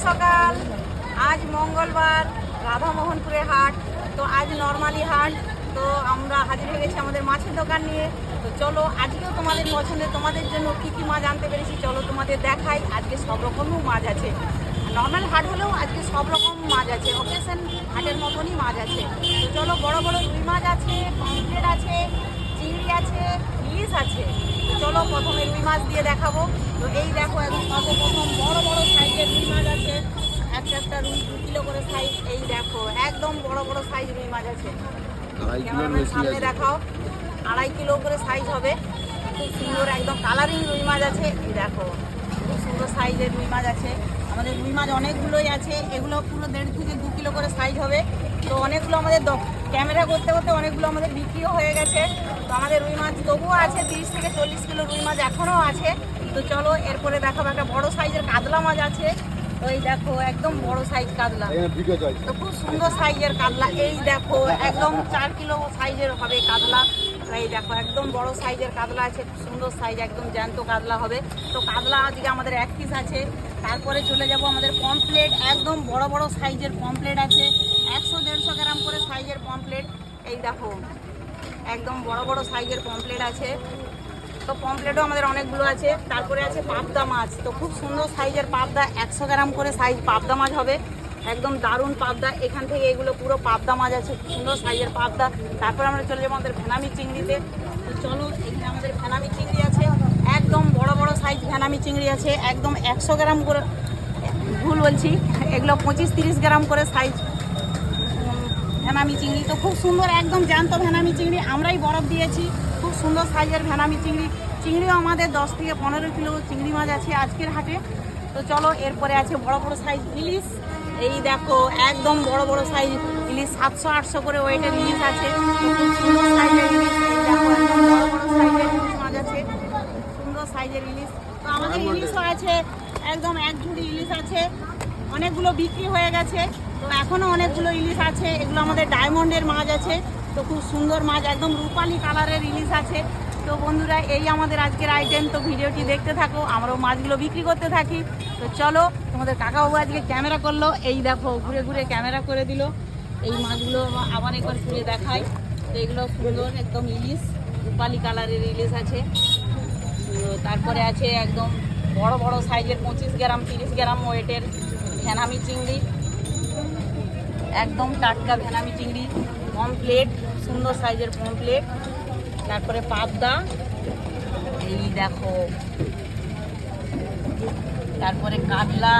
সকাল। আজ মঙ্গলবার, রাধামোহনপুরে হাট। তো আজ নর্মালি হাট। তো আমরা হাজির হয়ে গেছি আমাদের মাছের দোকান নিয়ে। তো চলো আজকেও তোমাদের পছন্দের তোমাদের জন্য কী কী মাছ আনতে পেরেছি চলো তোমাদের দেখাই। আজকে সব রকমই মাছ আছে। নর্মাল হাট হলেও আজকে সব রকম মাছ আছে, অকেশন হাটের মতনই মাছ আছে। তো চলো, বড় বড় রুই মাছ আছে, পমফ্রেট আছে, চিংড়ি আছে, ইলিশ আছে। তো চলো প্রথমে রুই মাছ দিয়ে দেখাবো। তো এই দেখো একদম সর্বপ্রথম বড় বড় সাইজের রুই মাছ আছে। একটা রুই 2 কিলো করে সাইজ। এই দেখো একদম বড় বড় সাইজ রুই মাছ আছে। ক্যামেরাম্যান সামনে দেখাও, 2.5 কিলো করে সাইজ হবে। খুব সুন্দর একদম কালারিং রুই মাছ আছে। এই দেখো খুব সুন্দর সাইজের রুই মাছ আছে। আমাদের রুই মাছ অনেকগুলোই আছে, এগুলো পুরো 1.5 থেকে 2 কিলো করে সাইজ হবে। তো অনেকগুলো আমাদের ক্যামেরা করতে করতে অনেকগুলো আমাদের বিক্রিও হয়ে গেছে। তো আমাদের রুই মাছ তবুও আছে 30 থেকে 40 কিলো রুই মাছ এখনও আছে। তো চলো এরপরে দেখাবো একটা বড় সাইজের কাতলা মাছ আছে। তো এই দেখো একদম বড় সাইজ কাতলা, তো খুব সুন্দর সাইজের কাতলা। এই দেখো একদম 4 কিলো সাইজের হবে কাতলা। এই দেখো একদম বড় সাইজের কাতলা আছে, খুব সুন্দর সাইজ, একদম জ্যান্ত কাতলা হবে। তো কাতলা আজকে আমাদের 1 পিস আছে। তারপরে চলে যাব আমাদের পমফ্রেট, একদম বড় বড় সাইজের পমফ্রেট আছে, 100-150 গ্রাম করে সাইজের পমফ্রেট। এই দেখো একদম বড় বড় সাইজের পমফ্রেট আছে। তো পমফ্রেটও আমাদের অনেকগুলো আছে। তারপরে আছে পাবদা মাছ, তো খুব সুন্দর সাইজের পাবদা, 100 গ্রাম করে সাইজ পাবদা মাছ হবে। একদম দারুণ পাবদা, এখান থেকে এগুলো পুরো পাবদা মাছ আছে, খুব সুন্দর সাইজের পাবদা। তারপরে আমরা চলে যাবো আমাদের ভেনামি চিংড়িতে। তো চলো এখানে আমাদের ভেনামি চিংড়ি আছে, একদম বড় বড় সাইজ ভেনামি চিংড়ি আছে, একদম 100 গ্রাম করে, ভুল বলছি, এগুলো 25-30 গ্রাম করে সাইজ ভেনামি চিংড়ি। তো খুব সুন্দর একদম জ্যান্ত ভেনামি চিংড়ি, আমরাই বরফ দিয়েছি। খুব সুন্দর সাইজের ভেনামি চিংড়ি। চিংড়িও আমাদের 10 থেকে 15 কিলো চিংড়ি মাছ আছে আজকের হাটে। তো চলো এরপরে আছে বড় বড় সাইজ ইলিশ। এই দেখো একদম বড় বড় সাইজ ইলিশ, 700-800 করে ওয়েটের ইলিশ আছে। খুব সুন্দর সাইজের ইলিশ। এই দেখো একদম বড় বড় সাইজের ইলিশ মাছ আছে, সুন্দর সাইজের ইলিশ। তো আমাদের ইলিশও আছে, একদম 1 ঝুড়ি ইলিশ আছে। অনেকগুলো বিক্রি হয়ে গেছে, তো এখনও অনেকগুলো ইলিশ আছে। এগুলো আমাদের ডায়মন্ডের মাছ আছে, তো খুব সুন্দর মাছ, একদম রূপালি কালারের ইলিশ আছে। তো বন্ধুরা এই আমাদের আজকের আইটেম। তো ভিডিওটি দেখতে থাকো, আমরাও মাছগুলো বিক্রি করতে থাকি। তো চলো, তোমাদের কাকাবাবু আজকে ক্যামেরা করলো, এই দেখো ঘুরে ঘুরে ক্যামেরা করে দিল। এই মাছগুলো আবার একবার ঘুরে দেখাই। তো এগুলো সুন্দর একদম ইলিশ, রূপালি কালারের ইলিশ আছে। তো তারপরে আছে একদম বড় বড় সাইজের 25 গ্রাম 30 গ্রাম ওয়েটের ভেনামি চিংড়ি, একদম টাটকা ভেনামি চিংড়ি। পমফ্রেট, সুন্দর সাইজের পমফ্রেট। তারপরে পাবদা, এই দেখো। তারপরে কাতলা।